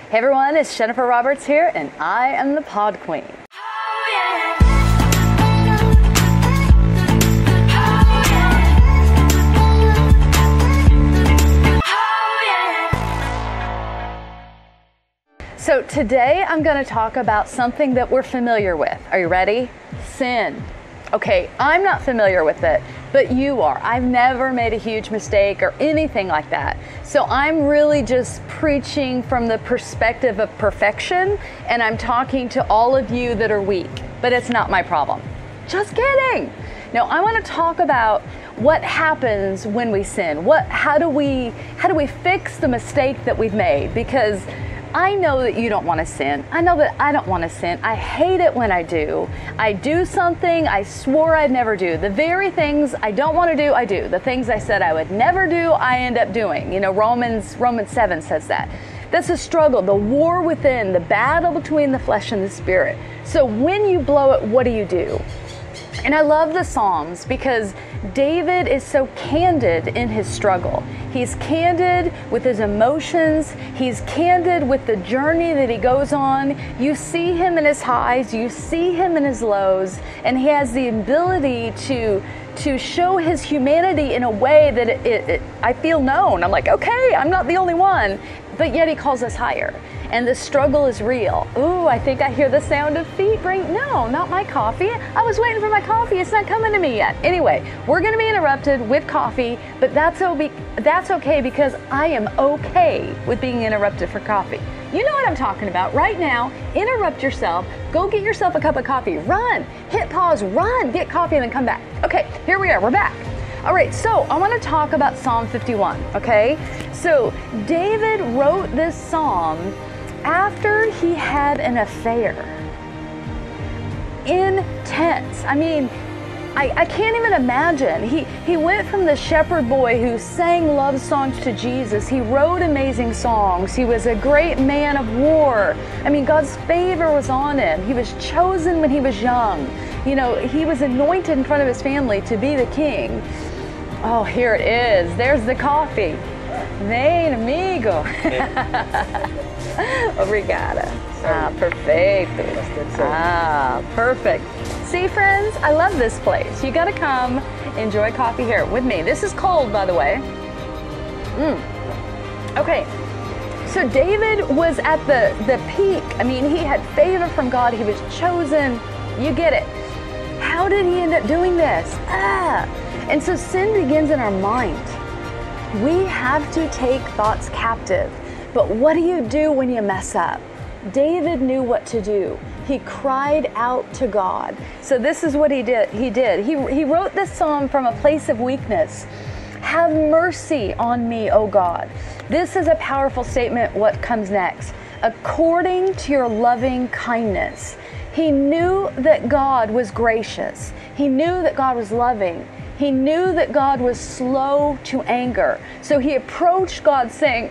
Hey everyone, it's Jennifer Roberts here, and I am the Podqueen. So today I'm going to talk about something that we're familiar with. Are you ready? Sin. Okay, I'm not familiar with it, but you are. I've never made a huge mistake or anything like that. So I'm really just preaching from the perspective of perfection, and I'm talking to all of you that are weak, but it's not my problem. Just kidding. No, I want to talk about what happens when we sin. How do we fix the mistake that we've made? Because I know that you don't want to sin. I know that I don't want to sin. I hate it when I do. I do something I swore I'd never do. The very things I don't want to do, I do. The things I said I would never do, I end up doing. You know, Romans 7 says that. That's a struggle, the war within, the battle between the flesh and the spirit. So when you blow it, what do? And I love the Psalms because David is so candid in his struggle. He's candid with his emotions. He's candid with the journey that he goes on. You see him in his highs, you see him in his lows, and he has the ability to show his humanity in a way that I feel known. I'm like, okay, I'm not the only one, but yet he calls us higher. And the struggle is real. Ooh, I think I hear the sound of feet no, not my coffee. I was waiting for my coffee. It's not coming to me yet. Anyway, we're going to be interrupted with coffee, but that's okay because I am okay with being interrupted for coffee. You know what I'm talking about. Right now, interrupt yourself. Go get yourself a cup of coffee. Run. Hit pause. Run. Get coffee and then come back. Okay, here we are. We're back. All right, so I want to talk about Psalm 51, okay? So David wrote this psalm after he had an affair. Intense. I mean, I can't even imagine. He went from the shepherd boy who sang love songs to Jesus. He wrote amazing songs. He was a great man of war. I mean, God's favor was on him. He was chosen when he was young. You know, he was anointed in front of his family to be the king. Oh, here it is. There's the coffee. Bem, amigo. Obrigada. Ah, perfeito. Ah, perfect. See, friends, I love this place. You got to come enjoy coffee here with me. This is cold, by the way. Okay, so David was at the peak. I mean, he had favor from God. He was chosen. You get it. How did he end up doing this? And so sin begins in our mind. We have to take thoughts captive. But what do you do when you mess up? David knew what to do. He cried out to God. So this is what he did. He wrote this psalm from a place of weakness. Have mercy on me, O God. This is a powerful statement. What comes next? According to your loving kindness. He knew that God was gracious. He knew that God was loving. He knew that God was slow to anger. So he approached God saying,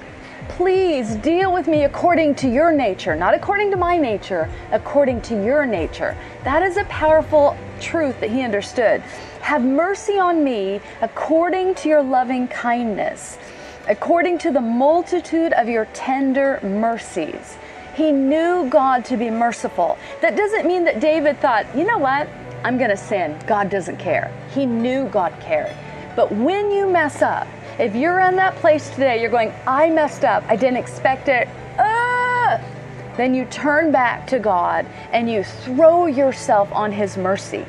please deal with me according to your nature, not according to my nature, according to your nature. That is a powerful truth that he understood. Have mercy on me according to your loving kindness, according to the multitude of your tender mercies. He knew God to be merciful. That doesn't mean that David thought, you know what? I'm going to sin. God doesn't care. He knew God cared. But when you mess up, if you're in that place today, you're going, I messed up. I didn't expect it. Then you turn back to God and you throw yourself on his mercy.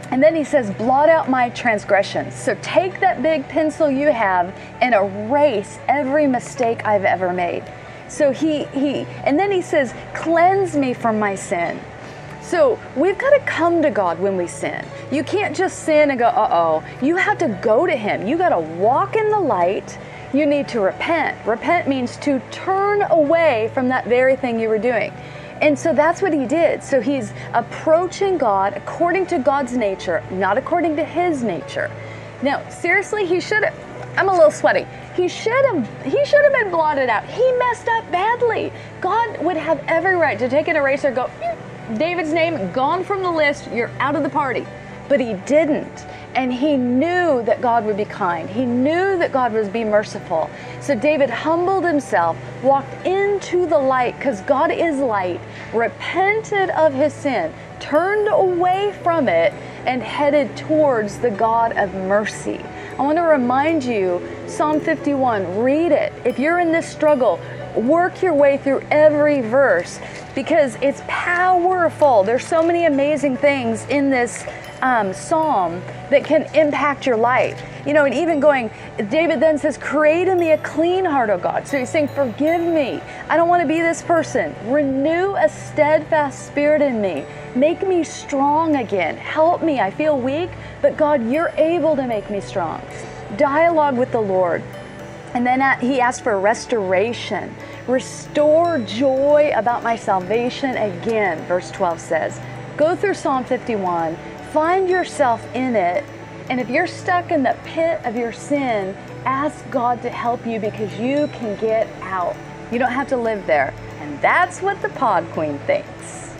And then he says, blot out my transgressions. So take that big pencil you have and erase every mistake I've ever made. So and then he says, cleanse me from my sin. So we've got to come to God when we sin. You can't just sin and go, uh-oh. You have to go to him. You got to walk in the light. You need to repent. Repent means to turn away from that very thing you were doing. And so that's what he did. So he's approaching God according to God's nature, not according to his nature. Now, seriously, he should have, I'm a little sweaty. He should have been blotted out. He messed up badly. God would have every right to take an eraser and go, David's name gone from the list, you're out of the party. But he didn't. and he knew that God would be kind. He knew that God would be merciful. So David humbled himself, walked into the light, because God is light, repented of his sin, turned away from it, and headed towards the God of mercy. I want to remind you, Psalm 51, read it. If you're in this struggle, work your way through every verse, because it's powerful. There's so many amazing things in this psalm that can impact your life. You know, and even going, David then says, create in me a clean heart, O God. So he's saying, forgive me. I don't want to be this person. Renew a steadfast spirit in me. Make me strong again. Help me. I feel weak, but God, you're able to make me strong. Dialogue with the Lord. And then he asked for restoration. Restore joy about my salvation again, verse 12 says. Go through Psalm 51, find yourself in it, and if you're stuck in the pit of your sin, ask God to help you, because you can get out. You don't have to live there. And that's what the Podqueen thinks.